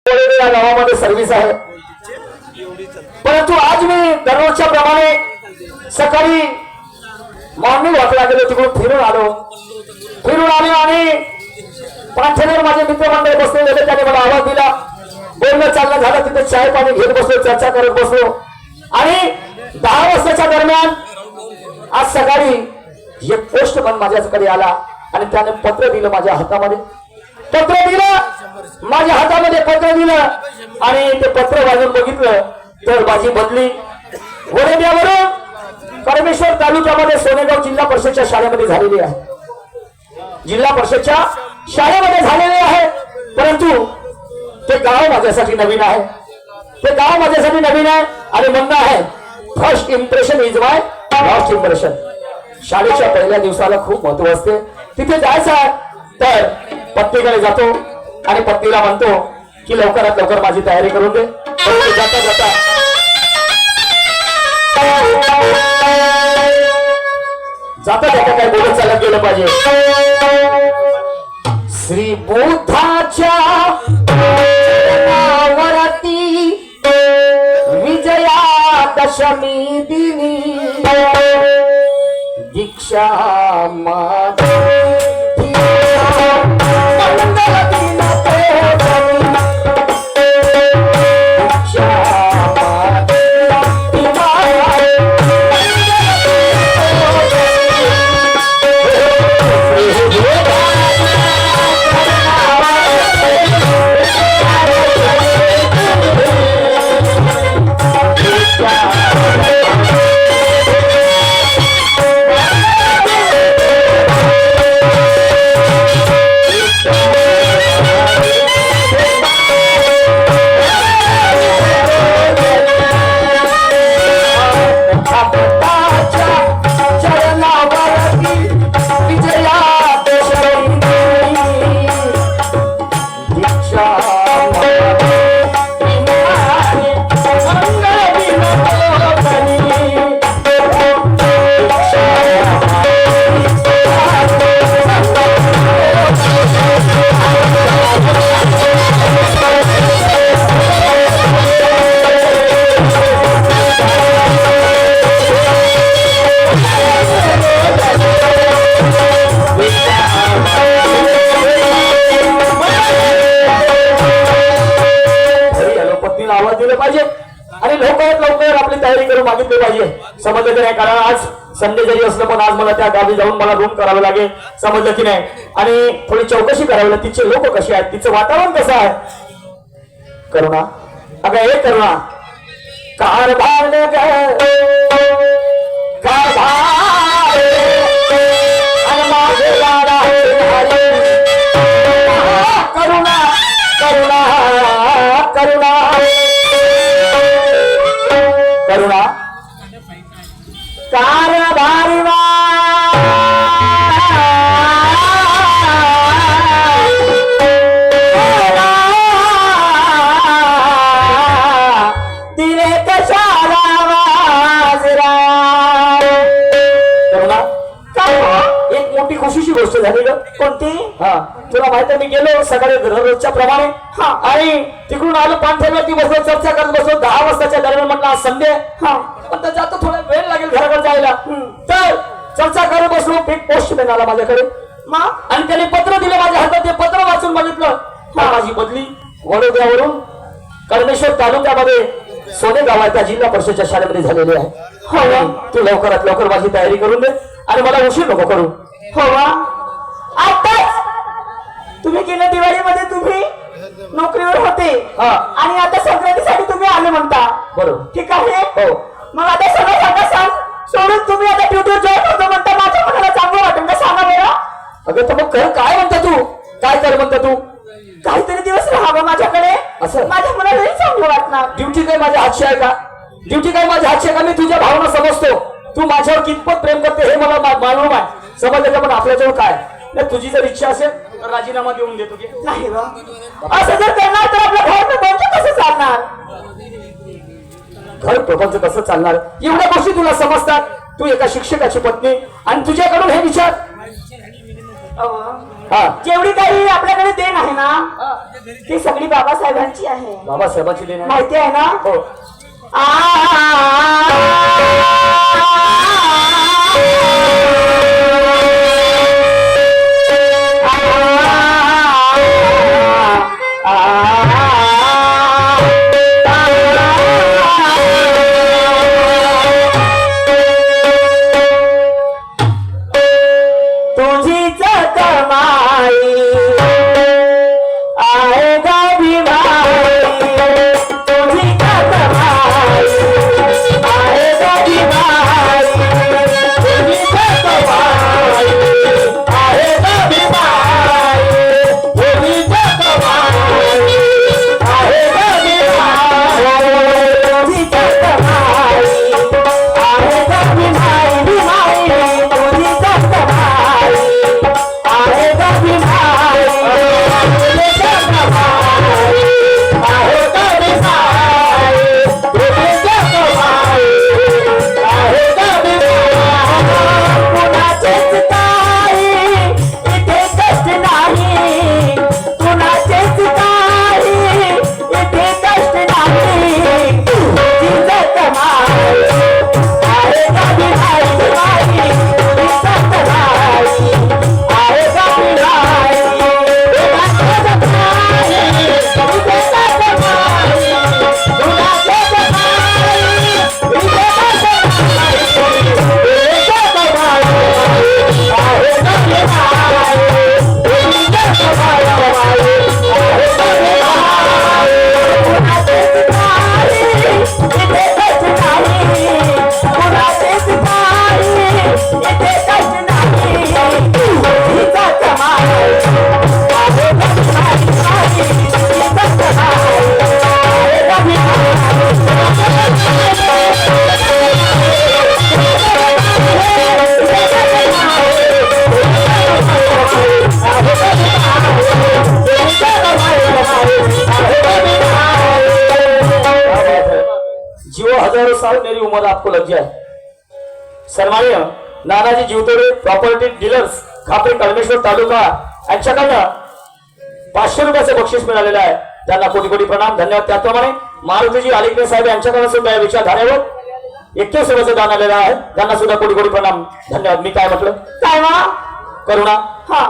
कोळेरे या गावामध्ये सर्व्हिस आहे, परंतु आज मी दररोजच्या प्रमाणे सकाळी मॉर्निंग वॉकला गेलो, तिकडून फिरून आलो आणि पाठेवर माझे मित्रमंडळ बसलेले होते. त्याने मला आवाज दिला, बोलणं चालणं झालं, तिथे चाय पाणी घेत बसलो, चर्चा करत बसलो आणि 10 वाजताच्या दरम्यान आज सकाळी एक पोस्टमन माझ्याकडे आला आणि त्याने पत्र दिलं माझ्या हातामध्ये, पत्र दिलं आणि ते पत्र वाजून बघितलं तर माझी बदली वडेद्यावरून परमेश्वर तालुक्यामध्ये सोनेगाव जिल्हा परिषदच्या शाळेमध्ये झालेली आहे. परंतु ते गाव माझ्यासाठी नवीन आहे, आणि म्हणणं आहे first impression is my last impression. शाळेच्या पहिल्या दिवसाला खूप महत्व असते. तिथे जायचं आहे तर पत्नीकडे जातो आणि पत्नीला म्हणतो की लवकरात लवकर माझी तयारी करून दे. जाता काय बोलत चालत गेलं पाहिजे. श्री बुद्धाच्या नावावरती विजयादशमी दिनी दीक्षा समजलं की नाही. कारण आज संडे जरी असलं पण आज मला त्या गावी जाऊन मला रूम करावं लागेल, समजलं की नाही. आणि थोडी चौकशी करावी लागेल, तिचे लोक कसे आहेत, तिचं वातावरण कसं आहे. करुणा अगं हे करुणा कारभार करुणा करुणा करुणा करुणा कारभारिवा तिने कशाला वाजरा. करुणा एक मोठी खुशीची गोष्ट झाली ग. कोणती? तुला माहिती मी गेलो सकाळी दररोजच्या प्रमाणे आणि तिकडून आलो, पाणथ्यावरती बसलो, चर्चा करत बसलो. 10 वाजताच्या दरम्यान म्हटलं आज संडे पण जातो, थोडा वेळ लागेल घराकडे जायला. तर चर्चा करत बसलो. एक पोस्टमॅन आला माझ्याकडे आणि त्याने पत्र दिलं माझ्या हातात. ते पत्र वाचून बघितलं, माझी बदली वडोदऱ्यावरून परमेश्वर तालुक्यामध्ये सोनेगाव त्या जिल्हा परिषदच्या शाळेमध्ये झालेली आहे. तू लवकरात लवकर माझी तयारी करून दे आणि मला उशीर नको करू. हो आताच तुम्ही गेल्या दिवाळीमध्ये तुम्ही नोकरीवर होते आणि आता संक्रांतीसाठी तुम्ही आले म्हणता. बरोबर, ठीक आहे. हो, मग आता सगळं सांग सोडून तुम्ही आता ड्युटीवर जॉईन होतो म्हणता. माझ्या मनाला चांगलं वाटेल का सांगा बरं. अगं तर मग काय म्हणता तू, काय कर म्हणता तू. काहीतरी दिवस राहावं माझ्याकडे, असं माझ्या मनालाही चांगलं वाटणार. ड्युटी काय माझ्या हातची आहे का? मी तुझ्या भावना समजतो. तू माझ्यावर कितपत प्रेम करते हे मला मालूम आहे, समजलं का. पण आपल्याजवळ काय, तुझी जर इच्छा असेल तर राजीनामा देऊन देतो की नाही. असं जर करणार तर आपलं घर प्रपंच कसं चालणार. घर प्रपंच कसं चालणार, एवढ्या गोष्टी तुला समजतात. तू एका शिक्षकाची पत्नी आणि तुझ्याकडून हे विचार. हा. जेवढी काही आपल्याकडे देण आहे ना ती सगळी बाबासाहेबांची आहे. बाबासाहेबांची देण आहे. माहिती आहे ना? हो. तुझीच कमाई आहे गा भीमाई, तुझीच कमाई आहे गा भीमाई, तुझीच कमाई आहे गा भीमाई, तुझीच कमाई आहे गा भीमाई, तुझीच कमाई आहे गा भीमाई, भीमाई तुझीच कमाई आहे गा भीमाई, तुझीच कमाई आहे गा भीमाई, तुझीच कमाई आहे गा भीमाई. कुणाचेच काही इथे कष्ट नाही, कुणाचेच काही इथे कष्ट नाही, तुझीच कमाई आहे गा भीमाई, भीमाई तुझीच कमाई आहे गा भीमाई, कुणाचेच काही इथे कष्ट नाही, कुणाचेच काही इथे कष्ट नाही, तुझीच कमाई आहे गा भीमाई, तुझीच कमाई आहे गा भीमाई. कुणाचेच काही इथे कष्ट नाही, कुणाचेच काही इथे कष्ट नाही, तुझीच कमाई आहे गा भीमाई, तुझीच कमाई आहे गा जीवो हजारों साल मेरी उम्र आपको लग जाए. सन्माननीय नानाजी जीवतोडे प्रॉपर्टी डीलर्स खापरी कळमेश्वर तालुका यांच्याकडनं 500 रुपयाचे बक्षीस मिळालेलं आहे. त्यांना कोटी कोटी प्रणाम, धन्यवाद. त्याचप्रमाणे मारुतीजी आलिकरे साहेब यांच्याकडे सुद्धा या विचारधारेवर 21 रुपयाचं दान आलेलं आहे. त्यांना सुद्धा कोटी कोटी प्रणाम, धन्यवाद. मी काय म्हटलं? काय वा? करुणा. हा,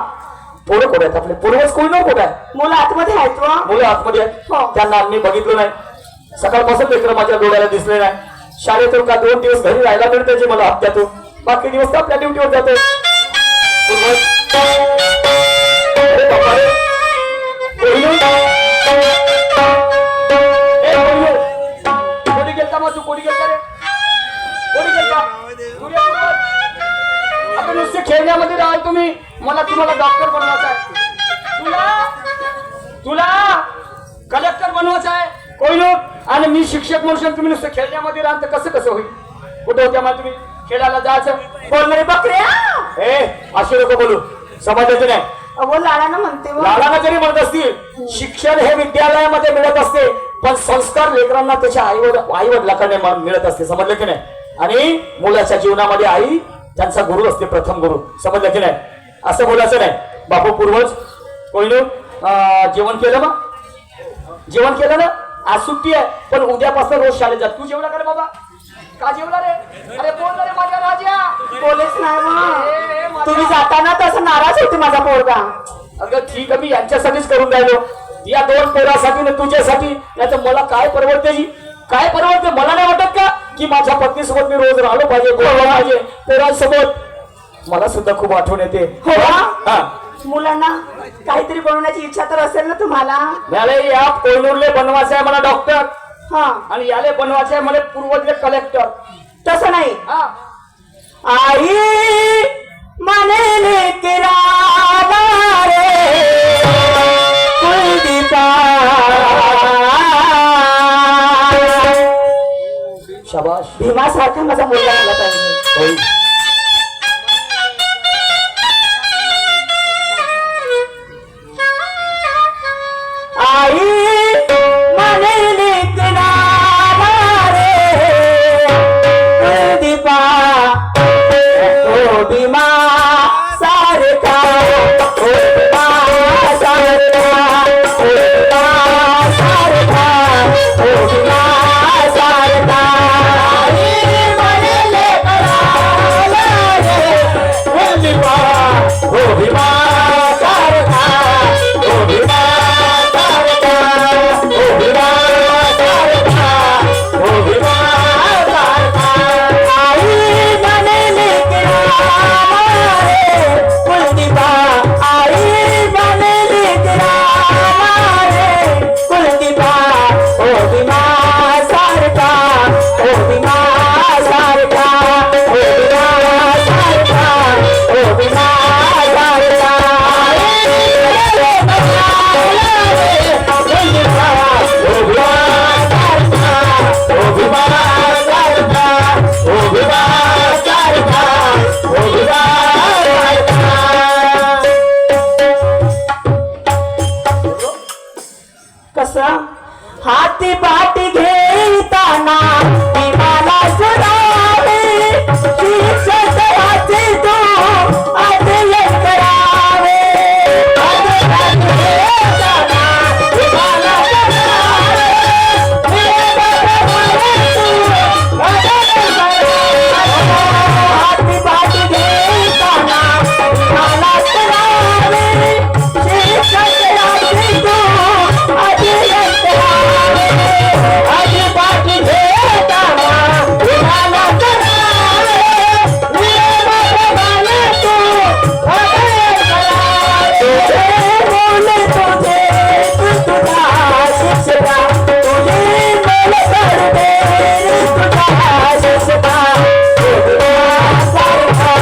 पोरं कोण आहेत आपले? पूर्वज कोणी न कुठे आहे? मुलं आतमध्ये आहेत वा? मुलं आतमध्ये आहेत. हो. त्यांना मी बघितलं नाही. सकाळपासून लेकरं माझ्या डोळ्याला दिसले नाही. शाळेतून का 2 दिवस घरी राहायला मिळते जे मला हप्त्यातून, बाकी दिवस तर आपल्या ड्युटीवर जातो. पूर्वज. अरे बापा रे. कोहिनूर. ए कोहिनूर. कोणी गेलता मग तू? कोणी गेलता रे? कोणी गेलता? सूर्य पूर्वज. आपण नुसते खेळण्यामध्ये राहाल तुम्ही. मला तुम्हाला डॉक्टर बनवायचं आहे. तुला कलेक्टर बनवायचं आहे कोहिनूर. आणि मी शिक्षक म्हणून तुम्ही नुसतं खेळण्यामध्ये राहाल तर कसं कसं होईल? कुठे होत्या मला तुम्ही? खेळायला जायचं. बोल रे बकऱ्या. ए असे लोक बोलू समाजाचे नाही. अहो लाडानं म्हणते व. लाडाला जरी म्हणत असतील, शिक्षण हे विद्यालयामध्ये मिळत असते, पण संस्कार लेकरांना त्याच्या आई वडिलांकडे मिळत असते. समजलं की नाही? आणि मुलाच्या जीवनामध्ये आई त्यांचा गुरु असते, प्रथम गुरु. समजलं की नाही? असं बोलायचं नाही. बापू पूर्वज. कोहिनूर जेवण केलं मग? जेवण केलं ना? आज सुट्टी आहे, पण उद्यापासून रोज शाळेत जा. तू जेवला का रे बाबा? का जेवला रे? अरे बोल रे माझ्या राजा. बोलेच नाही ए, मग. माझ्या- तुम्ही जाताना तसं नाराज होते माझा पोरगा. अगं ठीक आहे, मी यांच्यासाठीच करून राहिलो. या 2 पोरासाठी ना तुझ्यासाठी. नाही तर मला काय परवडते जी? काय परवडते? मला नाही वाटत का की माझ्या पत्नीसोबत मी रोज राहिलो पाहिजे, बोललो पाहिजे पोरांसोबत? मला सुद्धा खूप आठवण येते. हो का? हा. मुलांना काहीतरी बनवण्याची इच्छा तर असेल ना तुम्हाला? मला या कोहिनूरले बनवायचं आहे, मला डॉक्टर. हा, आणि याले बनवायचं आहे मला पूर्वजले कलेक्टर. तसं नाही. हा. आई म्हणे तेरा रे कुलदीपा. शाबाश. भीमासारखा माझा मुलगा झाला पाहिजे. होय. आई म्हणे तेरा रे कुलदीपा. ओ भीमा सारखा, ओ हाती पाठी घेताना ती मला सुनावे शिक्षकाचे तू अध्ययन करावे हाती पाठी घेताना ती मला सुनावे हाती पाठी घेताना मला सुनावे शिक्षकाचे तू अध्ययन करावे हाती पाठी घेताना मला सुनावे नियमाप्रमाणे तू अध्ययन करावे बोले तुझे तू तुझा शिक्षका तुझे बोल करते तुझा शिक्षका सारखा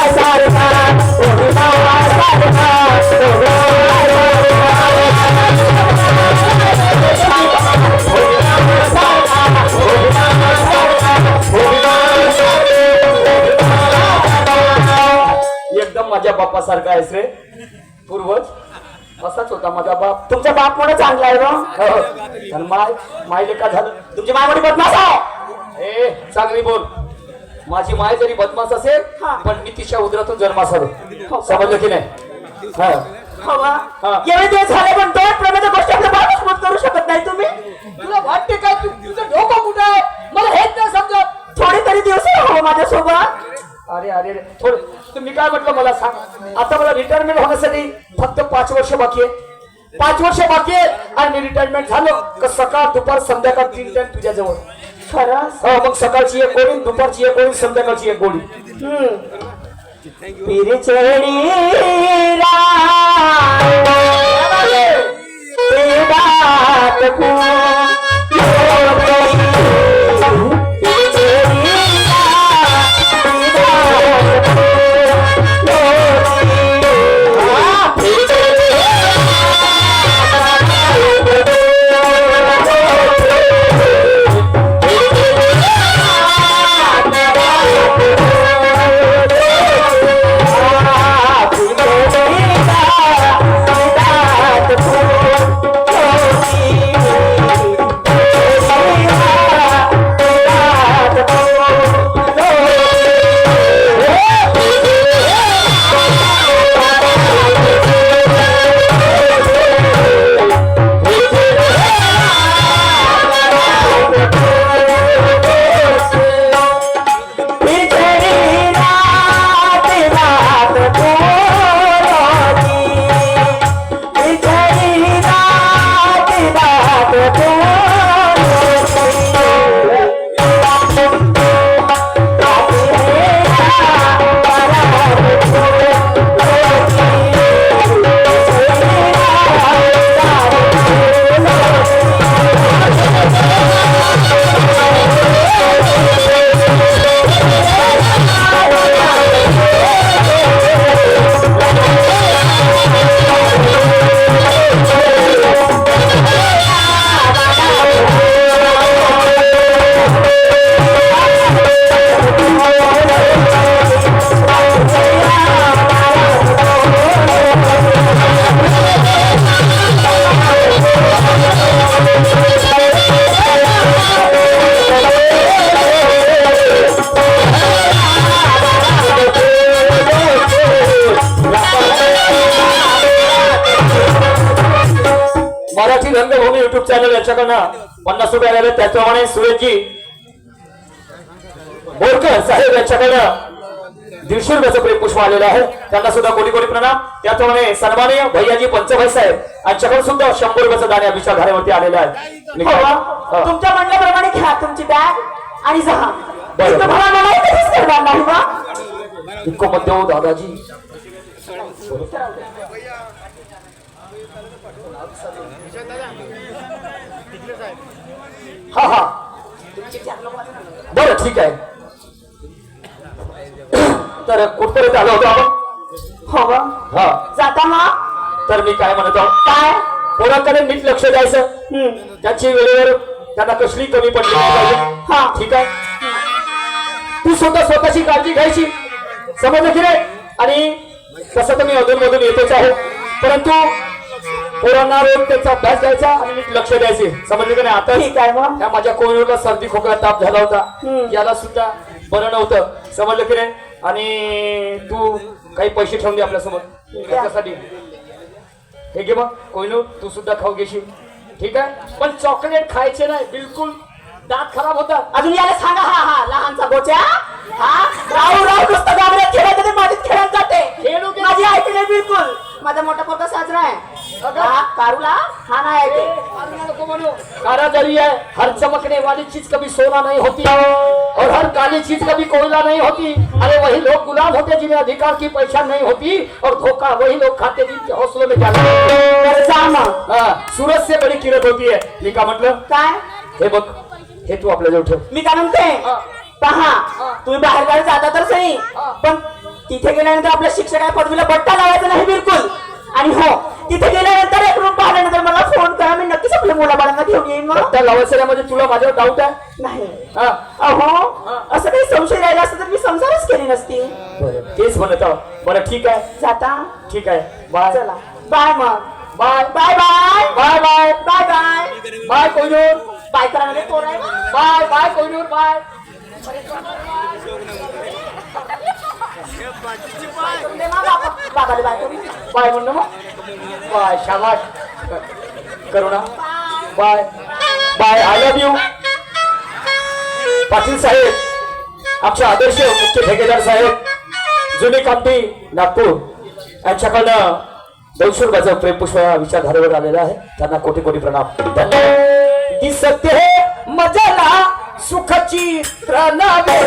सारखा एकदम माझ्या बाप्पा सारखा आहेस रे पूर्वज असाच होता माझा बाप तुमचा बाप मोठा चांगला आहे ना हो. आणि मायले का झालं तुमची माय मोठी बदमाश आहे ए चांगली बोल माझी माय जरी बदमाश असेल हा. पण मी तिच्या उदरातून जन्मास आलो समजलं की नाही हा. हवा हा. एवढे दिवस झाले पण दोन प्रमाणाच्या गोष्टी आपल्या बापास मत करू शकत नाही तुम्ही तुला वाटते काय तुझं डोकं कुठं आहे मला हेच नाही समजत थोडे तरी दिवस राहावं माझ्यासोबत अरे अरे अरे थोडं तुम्ही काय म्हटलं मला सांग आता मला रिटायरमेंट होण्यासाठी फक्त 5 वर्ष बाकी आहे 5 वर्ष बाकी आहे आणि मी रिटायरमेंट झालो का सकाळ दुपार संध्याकाळ 3 टाइम तुझ्या जवळ खरंच हो मग सकाळची एक गोळी दुपारची एक गोळी संध्याकाळची एक गोळी पिरचडी मराठी रंगभूमी युट्यूब चॅनल याच्याकडनं 50 रुपये आलेले त्याप्रमाणे सुरेशजी बोरकर साहेब यांच्याकडनं 150 रुपयाचं प्रेमपुष्प आलेलं आहे त्यांना सुद्धा कोटी कोटी प्रणाम त्याप्रमाणे सन्माननीय भैयाजी पंचभाई साहेब यांच्याकडून सुद्धा 100 रुपयाचं दाणे अभिषेक घाण्यावरती आलेलं आहे हो, तुमच्या म्हणण्याप्रमाणे घ्या तुमची बॅग आणि जा बरं. तुम्हाला मला कधीच करणार नाही बा इतकं मध्य हो दादाजी हा हा बरं ठीक आहे तर कुठपर्यंत आलो होतो आपण हो बा हा जाताना तर मी काय म्हणत आहोत काय पोरांकडे नीट लक्ष द्यायचं त्याची वेळेवर त्यांना कसली कमी पडली नाही पाहिजे हा ठीक आहे तू स्वतःची काळजी घ्यायची समजलं की नाही आणि तसं तर मी अधून मधून येतोच आहे परंतु पोरांना रोज त्याचा अभ्यास द्यायचा आणि नीट लक्ष द्यायचे, समजले का नाही? आता ठीक आहे मग. त्या माझ्या कोविडला सर्दी खोकला ताप झाला होता, याला सुद्धा बरं नव्हतं, समजलं की नाही? आणि तू काही पैसे ठेवून दे आपल्यासोबत त्याच्यासाठी. हे घे मग कोहिनूर, तू सुद्धा खाऊ घेशील, ठीक आहे? पण चॉकलेट खायचे नाही बिलकुल, दात खराब होतात. अजून याला सांगा, हा हा लहानचा बोच्या, हा राहू राहू नुसतं गावऱ्यात खेळत ते माझीच खेळत जाते. खेळू दे. माझी ऐकली नाही बिलकुल. माझा मोठा पोरगा साजरा आहे, हा कारूला हा नाही ऐकते. कारागरी है, हर चमकने वाली चीज कभी सोना नहीं होती और हर काली चीज कभी कोयला नहीं होती. अरे वही लोग गुलाम होते जिन्हें अधिकार की पहचान नहीं होती, और धोखा वही लोग खाते जिनके हौसलों में जाना. तर जा मग. सूरज से बड़ी किरण होती है. मी का म्हटलं? काय हे बघ, हे तू आपल्या जवळ ठेव. मी काय म्हणते, पहा तुम्ही बाहेर गावी जाता तर सही, पण तिथे गेल्यानंतर आपल्या शिक्षक आहे पदवीला बट्टा लावायचा नाही बिलकुल. आणि हो, तिथे गेल्यानंतर एक रूम पाहिल्यानंतर मला फोन करा, मी नक्कीच आपल्या मुलाबाळांना घेऊन येईन. मग बट्टा लावायचं नाही म्हणजे तुला माझ्यावर डाऊट आहे? नाही, हा, अहो असं काही संशय राहिला असतं तर मी संसारच केली नसती. बरं तेच म्हणत आहो. बरं ठीक आहे, जाता, ठीक आहे, बाय. चला बाय. मग bye bye bye bye bye bye bye bye Kohinoor. Bye करा म्हणजे पोर आहे. Bye bye Kohinoor, bye. बाबाला बाय करू. बाय म्हणणं मग. बाय, शाबाश. Karuna, bye bye. I love you. Patil साहेब, आमचे आदर्श मुख्य ठेकेदार साहेब, जुने कामठी नागपूर, यांच्याकडनं 200 रुपयाचा प्रेमपुष्प विचारधारेवर आलेला आहे. त्यांना कोटी कोटी प्रणाम, धन्यवाद. दिसते मजला सुखची त्रनवे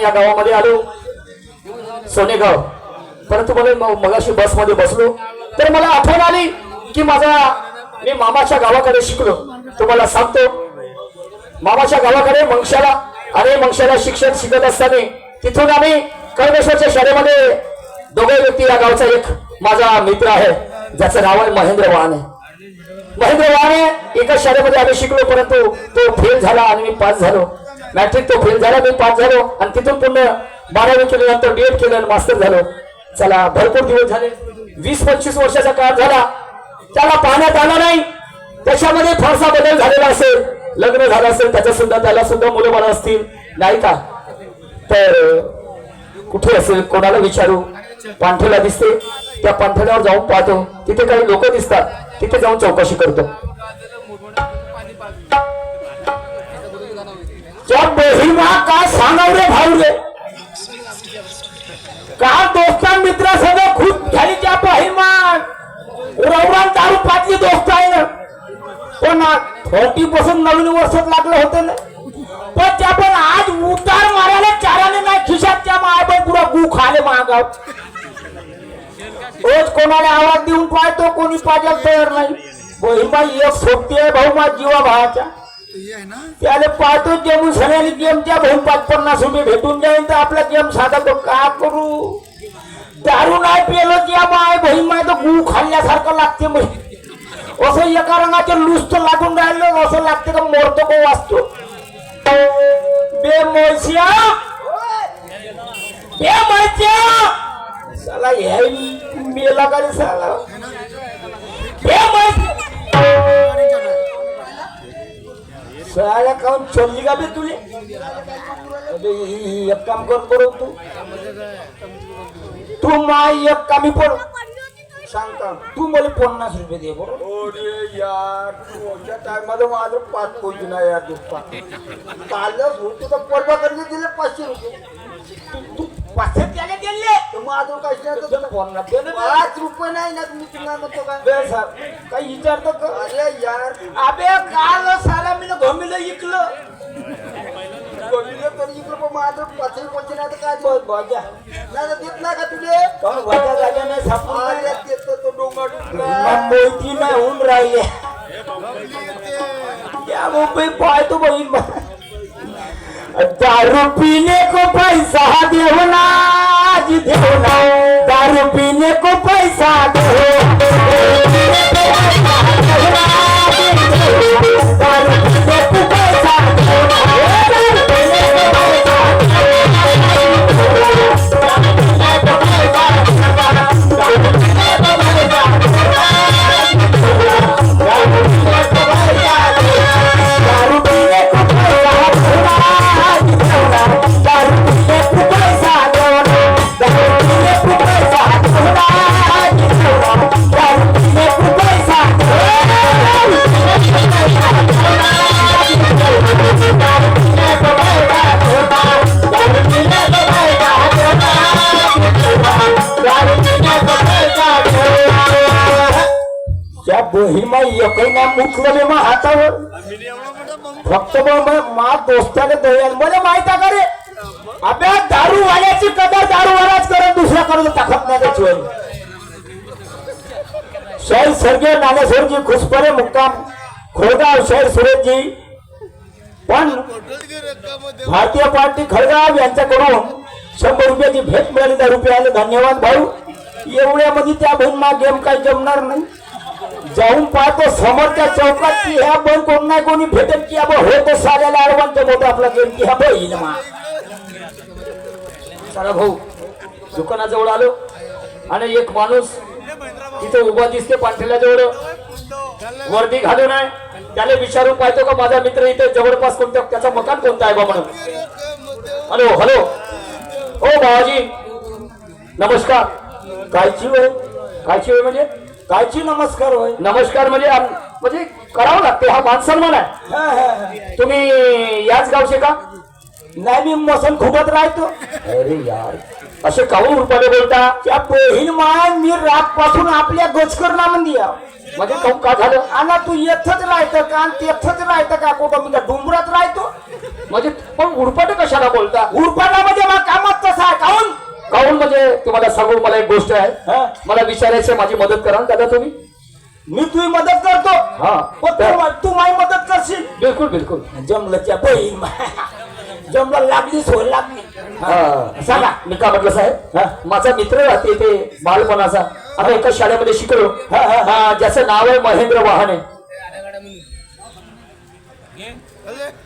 या गावामध्ये आलो, सोनेगाव. परंतु मला मगाशी बस मध्ये बसलो तर मला आठवण आली की मी मामाच्या गावाकडे शिकलो. तुम्हाला सांगतो, मामाच्या गावाकडे मंगशाला, आणि मंगशाला शिक्षण शिकत असताना तिथून आम्ही कळमेश्वरच्या शाळेमध्ये दोघे व्यक्ती, या गावचा एक माझा मित्र आहे ज्याचं नाव आहे महेंद्र वाहने. महेंद्र वाहने एकाच शाळेमध्ये आम्ही शिकलो, परंतु तो फेल झाला आणि मी पास झालो. मॅट्रिक तो फेल झाला, मी पास झालो, आणि तिथून पुन्हा 12वी केल्यानंतर डीएड केलं, मास्टर झालो. चला, भरपूर दिवस झाले, 20-25 वर्षाचा काळ झाला. त्याला पाहण्यात आला नाही, त्याच्यामध्ये फारसा बदल झालेला असेल, लग्न झालं असेल, त्याला सुद्धा मुलं बाळ असतील, नाही का? तर कुठे असेल, कोणाला विचारू? पांठेला दिसते, त्या पांठेल्यावर जाऊन पाहतो, तिथे काही लोक दिसतात, तिथे जाऊन चौकशी करतो. त्या बहिणा काय सांगाव रे भाऊ रे, का दोस्तां मित्रासोबत खूप झाली त्या बहिणमान, रवरान दारू पाजली दोस्त आहे ना. पण 40 नवीन वर्षात लागलं होतं ना, पण त्या पण आज उतार मारायला चाराने नाही खिशात, त्या माय पुरा गु खाले महागाव. रोज कोणाला आवाज देऊन पाहतो, कोणी पाजायला तयार नाही. बहीण एक सोबती आहे भाऊ, माझ्या जीवा भावाच्या. त्याला पाहतो गेम सगळ्यांनी गेमच्या भाऊ 50-50 रुपये भेटून जाईन तर आपला गेम साधा तो का करू. दारू नाही पेलो त्या माय बहीण माय तर गू खाल्ल्यासारखं लागते मग असं एका रंगाचे लुस्त लागून राहिलं असं लागते का मोरतो को वाचतो बे मोरसिया बे मोरसिया साला हे मेला का रे साला बे साला काऊन चोरली का बे तुले अबे एक काम कर बरोबर तू माय एक कामी पड सांगता तू मला 50 रुपये दे बरोबर. यार तुझ्या टायमाला माझं 5 कोटी नाही यार दुप्पा कालच होतो तर परवा करणे दिले 500 रुपये तू 500 त्याला दिले तर माझं काय तुला 50 दे ना 5 रुपये नाही ना तुम्ही तुला म्हणतो काय बे साहेब काही विचारतो का अरे यार अबे काल साला मी घमीला इकलं बघितलं तरी इकडं पण माझं 5 कोटी नाही तर काय बस बघा नाही तर देत नाही का तुले पण वजा जाग्याने सापडून अरे देतो तो डोंगर मोती नाही होऊन राहिले क्या मुंबई पाहतो बहीण दारू पीने को पैसा देवना जी देवना दारू पीने को पैसा दो दारू पीने को पैसा बहिमा एकही ना मुकलं मग हातावर फक्त मा दोस्ताने दयाल मला माहित आहे का रे अभ्या दारू वाल्याची कदर दारू वालाच करत दुसऱ्या करत टाकत नाही त्याची शहर सर्गे नाणेश्वरजी खुशपरे मुक्काम खोडगाव शहर सुरेशजी पण भारतीय पार्टी खळगाव यांच्याकडून 100 रुपयाची भेट मिळाली 10 रुपये आले धन्यवाद भाऊ. एवढ्यामध्ये त्या बहीण मा गेम काही जमणार नाही. जाऊन पाहतो समोरच्या चौकात की ह्या बहीण कोण नाही कोणी भेटेल की अब होतो साऱ्याला अडवणचं मोठं आपला गेम की ह्या बहीण मा चला भाऊ दुकानाजवळ आलो आणि एक माणूस तिथे उभा दिसते पांढऱ्या जवळ वर्दी घालून आहे. त्याला विचारून पाहतो का माझा मित्र इथे जवळपास कोणत्या त्याचा मकान कोणता आहे बा म्हणून. हॅलो हॅलो ओ बाबाजी नमस्कार. कायची होय कायची होय म्हणजे कायची नमस्कार होय नमस्कार म्हणजे करावं लागते हा मान सन्मान आहे. तुम्ही याच गावचे का नाही मी मसन खुबत राहतो. अरे यार असे काहून रुपाने बोलता त्या बहीण माय मी रात पासून आपल्या गोचकरणा मध्ये म्हणजे काहून का झालं आणि तू येथच राहतं का तेथच राहतं का कुठं मी डोंगरात राहतो म्हणजे पण उडपाटे कशाला बोलता उडपाटा म्हणजे मग कामात तसा आहे काहून काहून म्हणजे तुम्हाला सांगू मला एक गोष्ट आहे मला विचारायचं माझी मदत करा दादा तुम्ही. मी तुझी मदत करतो हा तू माझी मदत करशील बिलकुल बिलकुल जमलंच्या बहीण जमला लागली सोय लागली सांगा मी का म्हटलं साहेब माझा मित्र राहते ते बालपणाचा आता एका शाळेमध्ये शिकलो ज्याचं नाव आहे महेंद्र वाहने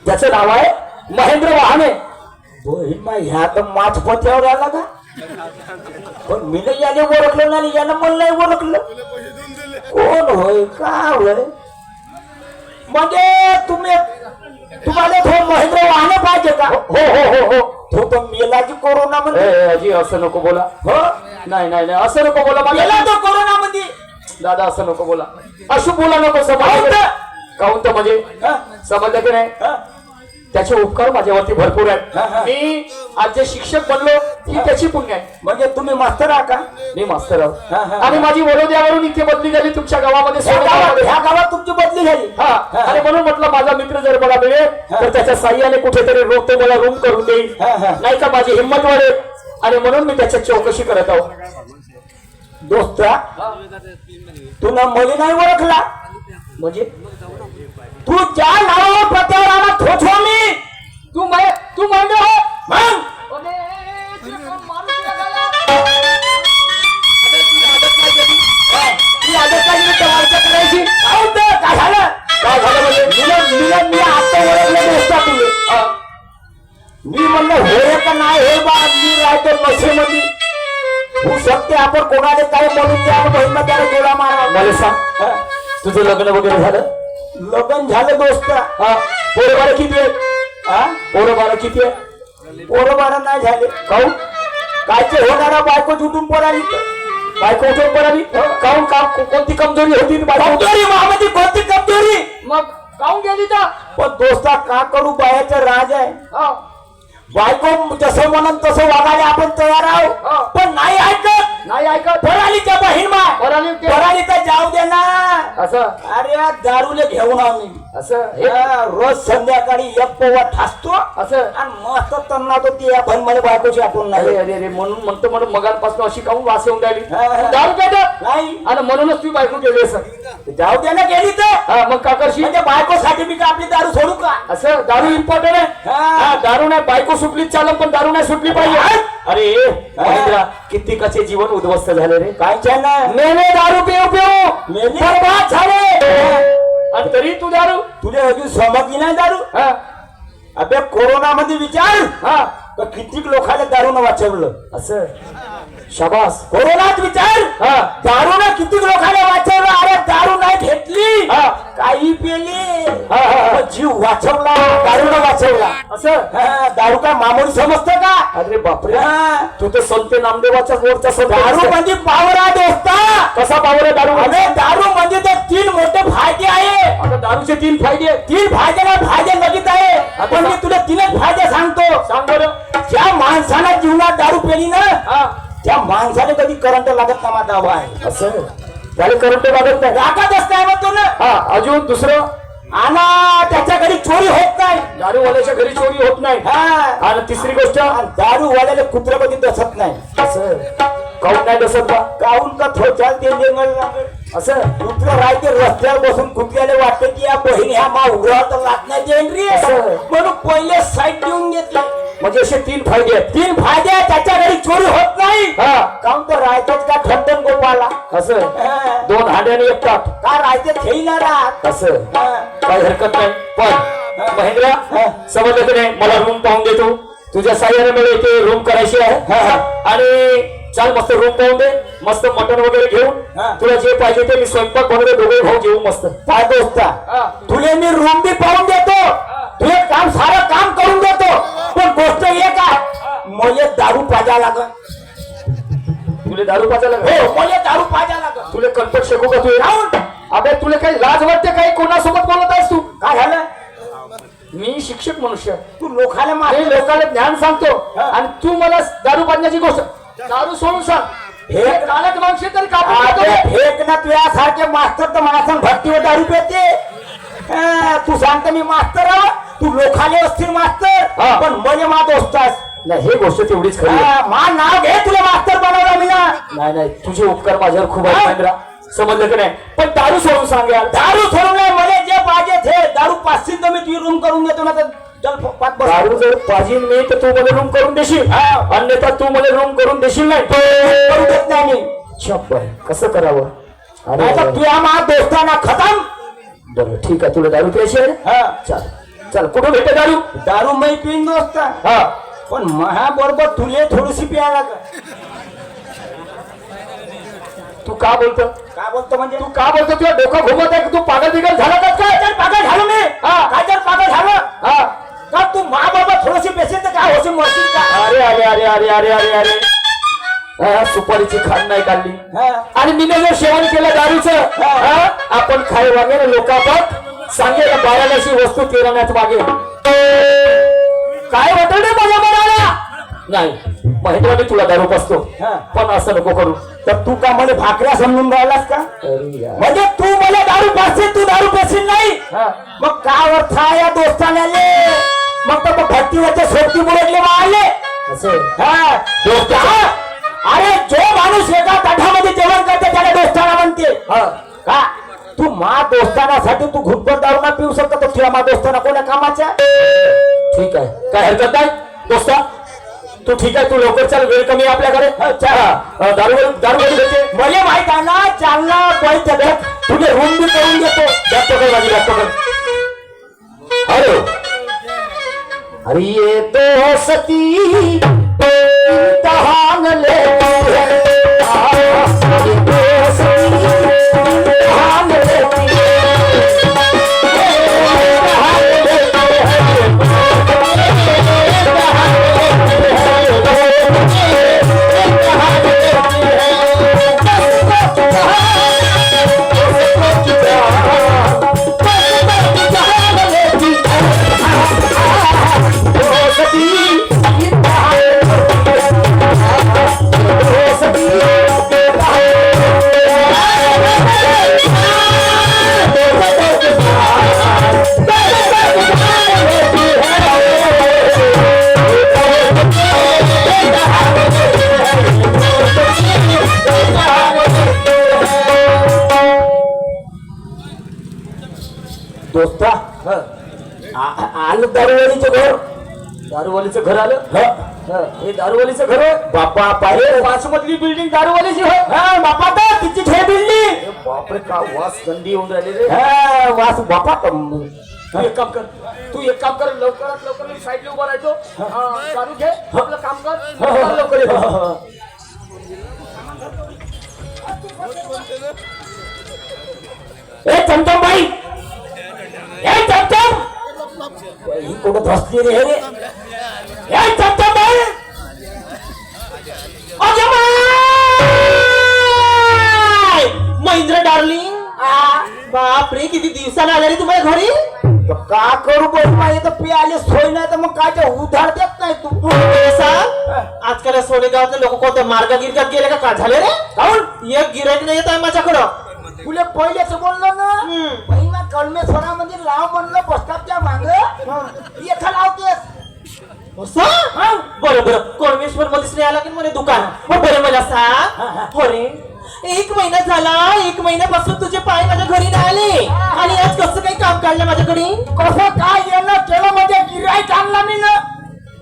ज्याचं नाव आहे महेंद्र वाहने. ह्या तर माझ पथ्यावर आला का पण मी नाही याने ओळखलं नाही यानं मला नाही ओळखलं कोण होय का होय म्हणजे तुम्हाला तो महेंद्र वाहने पाहिजे का. हो हो हो हो तो तर मेलाची कोरोना मध्ये असं नको बोला. हो नाही नाही नाही असं नको बोला मेला तो कोरोना मध्ये दादा असं नको बोला असं बोला नको समजलं काहून तर म्हणजे समजलं की नाही त्याचे उपकार माझ्यावरती भरपूर आहेत. मी आज जे शिक्षक बनलो ही त्याची पुण्य आहे. म्हणजे तुम्ही मास्तर आहात का मी मास्तर आहोत आणि माझी वडोद्यावरून इथे बदली झाली तुमच्या गावामध्ये ह्या गावात तुमची बदली झाली आणि म्हणून म्हटलं माझा मित्र जर मला मिळेल तर त्याच्या साह्याने कुठेतरी रोखतो मला रूम करून देईल नाही का माझी हिंमत वाढेल आणि म्हणून मी त्याच्या चौकशी करत आहोत. दोस्ता तुला मला नाही ओळखला म्हणजे तू ज्या नावावर पत्त्यावर आला तोच हो मी. तू म्हणजे हो मग ती आदत काय केली त्या माणसात करायची? काय होतं? काय झालं? काय झालं म्हणजे मी आता ओळखलं नसता तुझे. मी म्हणलं होय का नाही होय बा, मी राहतो नशेमध्ये. होऊ शकते आपण कोणाला काय म्हणून द्या महिमा त्याला गोळा मारा. मला सांग, तुझं लग्न वगैरे झालं? लग्न झालं दोस्त. पोरं बारा किती आहे? पोरं बारा किती आहे? पोरं बारा नाही झाले. काहून? कायचे होणारा बायको जुटून पडाली. बायको उठून पडाली काहून? का कोणती कमजोरी होती? कमजोरी महामध्ये कोणती कमजोरी? मग काहून गेली तर? पण दोस्ता का करू, बायाचं राज आहे. बायको जसं म्हणून तसं वागायला आपण तयार आहोत, पण नाही ऐकत. परालीच्या बहीण पराली तर जाऊ दे ना. असं अरे दारूले घेऊन आम्ही असं रोज संध्याकाळी एक पोवा ठासतो असं आणि मस्त तन्ना तो ती पण मला बायकोची आपण नाही. अरे म्हणून म्हणतो म्हणून मगांपासून अशी काहून वास येऊन राहिली? दारू पेटत नाही आणि म्हणूनच तू बायको गेली. असं जाऊ दे ना, गेली तर मग का करशी? म्हणजे बायकोसाठी मी का आपली दारू सोडू का? असं दारू इम्पॉर्टंट आहे. दारू नाही, बायको सुटलीच चालत पण दारू नाही सुटली पाहिजे. अरे महेंद्रा, कित्येकाचे जीवन उद्ध्वस्त झाले रे. काय मेले दारू पिऊ बरबाद झाले. आणि तरी तू दारू, तुला अजून समजली नाही दारू? अबे कोरोना मध्ये विचार किती लोकांना दारूनं वाचवलं. असं शाबास. कोरोनात विचार दारूनं किती लोकांना वाचवलं. अरे दारू नाही भेटली, काही पेली, जीव वाचवला, दारूनं वाचवला. असं दारू काय मामूली समजतं का? अरे बापरे, तू तर संत नामदेवाच्या वरचा दारू मध्ये पावर आहे दोस्ता. कसा पावर आहे दारू? अरे दारू मध्ये तर 3 मोठे फायदे आहे. आता दारूचे 3 फायदे? 3 फायदे ना, फायदे लगेच आहे, पण मी तुला 3च फायदे सांगतो. सांग बरं. ज्या माणसाला जीवनात दारू पेली ना, त्या माणसाने कधी करंट लागत नाही. माझा दावा आहे. असं त्याला करंट लागत नाही, लागतच नाही म्हणतो ना. अजून दुसरं, आणि त्याच्या घरी चोरी होत नाही. दारूवाल्याच्या घरी चोरी होत नाही. आणि तिसरी गोष्ट, दारूवाल्याला कुत्रा कधी दसत नाही. असं काहून नाही दसत बा? काहून का थोडक्यात ते असं कुत्र राहते रस्त्यावर बसून कुत्र्याला वाटतं की या बहिणी ह्या मा उघडा तर लाट नाही देईन रे, म्हणून पहिले साईड देऊन घेतलं. म्हणजे असे 3 फायदे आहेत. 3 फायदे आहेत. त्याच्या घरी चोरी होत नाही. काहून तर राहतेच का ठणठण गोपाला. असं 2 हांड्याने एक ताट का राहते खेळणार राहत. असं काही हरकत नाही. पण महेंद्रा, समजलं की नाही? मला रूम पाहून देतो. तुझ्या साह्याने मला इथे रूम करायची आहे. आणि चाल मस्त रूम पाहून दे. मस्त मटण वगैरे घेऊन तुला जे पाहिजे ते मी स्वयंपाक बनवले, दोघे भाऊ जेवू मस्त. काय दोस्ता, तुले मी रूम बी पाहून देतो, तुझे काम सारं काम करून देतो. पण गोष्ट एक आहे, मला दारू पाजा लागत. तुले दारू पाजा लागत? हो, मला दारू पाजा लागत. तुले कल्पट शकू का तू राहून? अबे तुला काही लाज वाटते? काही कोणासोबत बोलत आहेस तू? काय झालं? मी शिक्षक मनुष्य, तू लोकांना ज्ञान सांगतो आणि तू मला दारू पाजण्याची गोष्ट. दारू सोडून सांग. हे कालच मागशी तरी फेक ना. तुझ्यासारखे मास्तर तर मला सांग भट्टीवर दारू पेते. तू सांगतो मी मास्तर आहो, तू लोकाले असतील मास्तर, पण मला मा दोस्तास नाही. हे गोष्ट तेवढीच खरी. मा नाव घे, तुला मास्तर बनवला मी ना. नाही, तुझे उपकार माझ्यावर खूप आहे महेंद्रा, समजलं की नाही? पण दारू सोडून सांग यार. दारू सोडून नाही, मला जे पाहिजे ते दारू पाचशील तर मी तुझी रूम करून देतो ना. तर दारू जर पाहिजे मी तर तू मला रूम करून देशील, अन्यथा तू मला रूम करून देशील नाही. करून देत नाही मी. छप्पर कसं करावं? अरे तुझ्या मा दोस्ताना खतम. बरं ठीक आहे, तुला दारू प्यायची आहे? चल कुठं भेटे दारू? दारू मी पिन दोस्ता, पण महा बरोबर तुले थोडीशी प्यायला का? तू का बोलतो म्हणजे? तू का बोलतो? तुझ्या डोकं घुमत आहे? तू पागल बिगल झाला का? काय पागल झालो मी? काय तर पागल झालं का? तू मा बाबा थोडीशी पेशील तर काय होशील, मरशील का? अरे अरे अरे अरे अरे अरे अरे सुपारीची खाण नाही काढली आणि मी जर सेवन केलं दारूचं, आपण खाय वागे लोकांत सांगेल बाराण्याची वस्तू किराण्यात मागे. काय वाटलं रे माझ्या मनाला? नाही महेंद्रा, मी तुला दारू पाजतो, पण असं नको करू. तर तू का मला भाकऱ्या समजून राहिलास का? म्हणजे तू मला दारू पाजशील, तू दारू पेशील नाही? मग काय अर्थ आहे या दोस्ताने? मग तर भट्टीवरच्या सोबती बुडले मारले. अरे जो माणूस एका ताटामध्ये जेवण करते त्याला दोस्ताना म्हणते का? तू तू मा दोस्तानासाठी तू घुटभर दारू ना पिऊ शकतो तर तुझ्या मा दोस्ताना कोण्या कामाच्या. ठीक आहे, काय हरकत नाही दोस्ता. तू ठीक आहे, तू लवकर चाल, वेळ कमी आहे आपल्याकडे. दारू घ्यायचे मला माहित आहे ना. चालना पाहिजे बॅग तुझे रूम बी करून देतो. बॅग पकड माझी, बॅग पकड. हॅलो. अरे ये दोस्ती इम्तिहान लेती है, ये दोस्ती इम्तिहान लेती है, दोस्ता. आलं दारूवालीचं घर. दारूवालीचं घर आलं. हे दारूवालीचं घर बापा पाहिजे. 5 मजली बिल्डिंग दारूवालीची होय. हा बापा तर तिची हे बिल्डिंग. बापरे का वास गंदी होऊन राहिली रे. हा वास बापा. तू एक काम कर, लवकरात लवकर मी साईडला उभा राहतो. दारू घे, आपलं काम कर लवकर येतो. ए चमचम बाई, ए चमचम ही कुठं धसली रे रे. ए चमचम बाई, महेंद्र डार्लिंग. बापरे किती दिवसाला आले रे तुम्हाला घरी. का करू बस माझे तर पी आले सोय नाही तर मग काय उधार देत नाही तू. आजकाल सोने गावातले लोक कोणत्या मार्गा गिरगात गेले का झाले रे. काहून एक गिरायक नाही येत आहे माझ्याकडं. तुला पहिलेच बोललो ना, पहिला कळमेश्वरामध्ये लाव म्हणलं बसस्टॉपच्या माग इथं लावतेस. बरोबर कोळमेश्वर मध्येच नाही आला की म्हणे दुकान. बरं मला सांग. अरे 1 महिना झाला, 1 महिन्यापासून तुझे पाय माझ्या घरी नाही आले आणि आज कसं काही काम काढलं माझ्याकडे. कसं काय येणं केलं म्हणजे गिराईक आणला मी ना.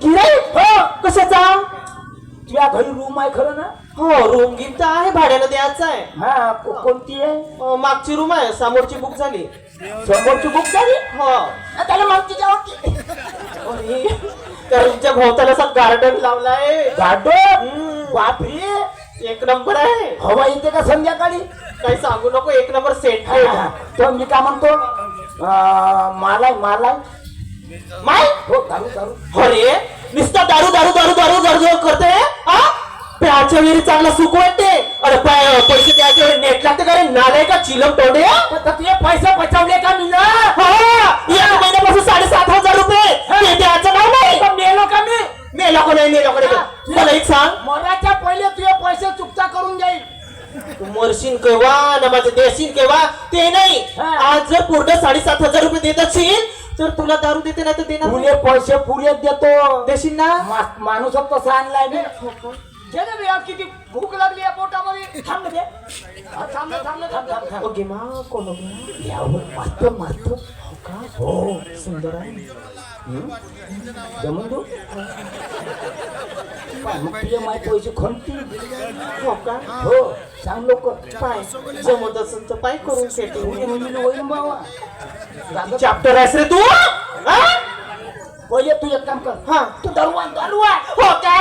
गिराईक? हो. कशाचा? तुझ्या घरी रूम आहे खरं ना. हो रूम गिफ्ट आहे, भाड्यानं द्यायचं आहे. हा कोणती आहे. मागची रूम आहे, समोरची बुक झाली. समोरची बुक झाली. हो त्याला मागची जाऊ. त्या रूमच्या भोवताला असं गार्डन लावलाय. गार्डन बापरे 1 नंबर आहे. हवा येते का संध्याकाळी. काही सांगू नको, 1 नंबर सेट. तर मी काय म्हणतो, मालाय माय हो दारू दारू. अरे नुसता दारू दारू दारू दारू दारू करते. प्याच्या वेळी चांगला सुख वाटते. अरे पैसे द्यायच्या वेळी नेट लागते का रे. नालाय का चिलम तोंडे. तुझे पैसे बचावले का मी ना. 1 महिन्यापासून 7,500 रुपये ते द्यायचं नाव नाही. मेलो का मी. मेलो का नाही मेलो का नाही. मला एक सांग, मराच्या पहिले तुझे पैसे चुकता करून जाईल. तू मरशील केव्हा ना माझे देशील केव्हा ते नाही. आज जर पूर्ण 7,500 रुपये देत असशील तर तुला दारू देते नाही तर देणार नाही. तुले पैसे पुरे देतो. देशील ना. माणूस कसं आणलाय मी. किती भूक लागली या पोटामध्ये. थांब दे. थांब. ओके मा कोण यावर मारतो. हो सुंदर आहे. जमून देऊ. मग तुझे माय पैसे खणतील. हो का. हो सांग लवकर. पाय जमत असेल तर पाय करून सेटिंग. होईल बाबा. चॅप्टर आहेस रे तू. पहिले तू एक काम कर. हा तू दारू आण. हो का.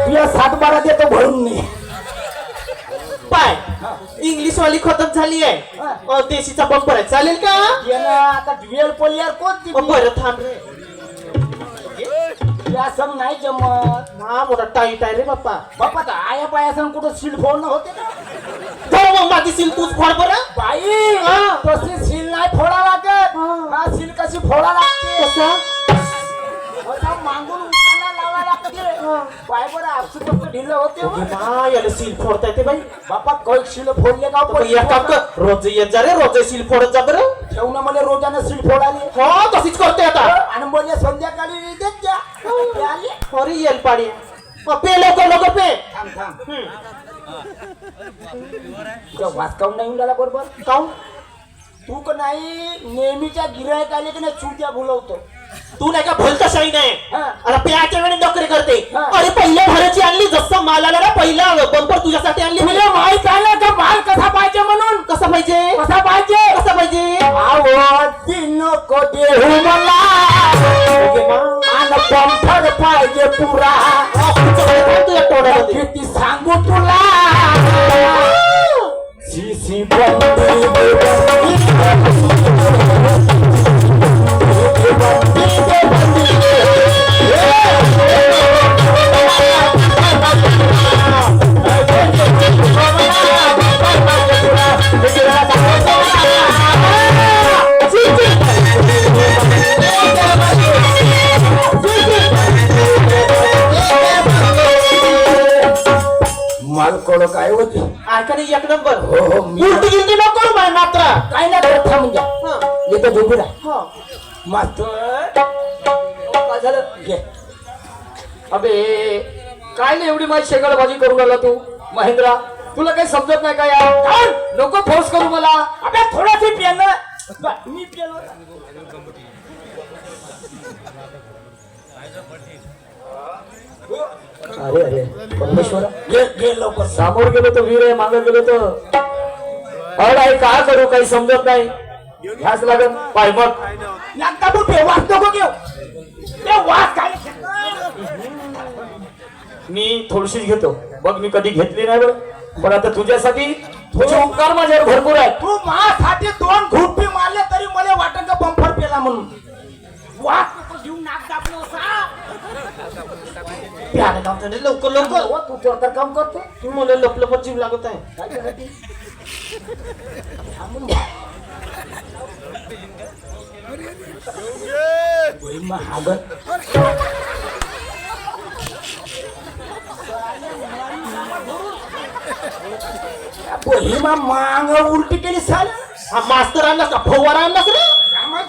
तुझ्या 7-12 देतो भरून मी. पाय इंग्लिश वाली खतम झाली आहे. देशीचा बंपर आहे, चालेल का. आता वेळ पडल्यावर कोणती. बरं थांब रे. या सम नाही जमत. हा मोठा टाईट आहे रे बाप्पा. बाप्पा तर आया पायासन कुठं सील फोडणं होते का. मग माझी सील तूच फोड बरं. बाई तशी सील नाही फोडा लागत. हा सील कशी फोडा लागते. कसं मागून उचलला लावा लागते. पाय बरं आपसूक ढिलं होते. याला सील फोडता येते बाई. बापा काही सील फोडले का. एक काम कर, रोज येत जा रे, रोज सील फोडत जा बरं. ठेवणं मला रोजानं सील फोडाली. हो तशीच करते आता. आणि मला संध्याकाळी देत जा. अरे येल पाडी पे लवकर पे. थांब. तुझा वाच काऊन नाही येऊन राहिला बरोबर काऊन तू का नाही नेहमीच्या गिरायक आले की नाही चुत्या बोलवतो. तू नाही का भलता शाही नाही हा. अरे प्याच्या वेळी नोकरी करते हा. अरे पहिल्या भराची आणली जसं माल आला ना पहिला बंपर तुझ्यासाठी आणली तुला माहित आहे ना का माल कसा पाहिजे म्हणून कसं पाहिजे कसा पाहिजे कसं पाहिजे आवाज नको देऊ मला आणि पंफर पाहिजे पुरा तुझ्या तोंडामध्ये किती सांगू तुला सीसी बंदी माल कोड काय होती ऐका नाही एक नंबर हो हो मी उलटी गिलटी नको करू माझ्या मात्र काय नाही करत थांबून जा येतो झोपू राह हा. मास्तर काय झालं घे अबे काय नाही एवढी माझी शेगडबाजी करून राहिला तू महेंद्रा तुला काही समजत नाही का यार काय? नको फोर्स करू मला अबे थोडाशी पेलं मी पेलो अरे अरे परमेश्वर घे लवकर समोर गेलो तर वीर आहे मागे गेलो तर अरे काय करू काही समजत नाही घ्यास लागेल पाय मग लागता तू ते वाच नको घेऊ ते वाच काय मी थोडीशीच घेतो बघ मी कधी घेतली नाही बरं पण आता तुझ्यासाठी तुझे उपकार माझ्यावर भरपूर आहेत तू माझ्यासाठी 2 घुट्टी मारले तरी मला वाटत का बंपर पेला म्हणून वाच नको घेऊन नाक दाबलो असा. प्याला लावतो रे, लवकर लवकर हो, तू तर काम करतो तू मला लपलपत जीव लागत आहे काय मांग उलटी केली साल हा मास्तर आणलास का फवारा आणलास रे मांग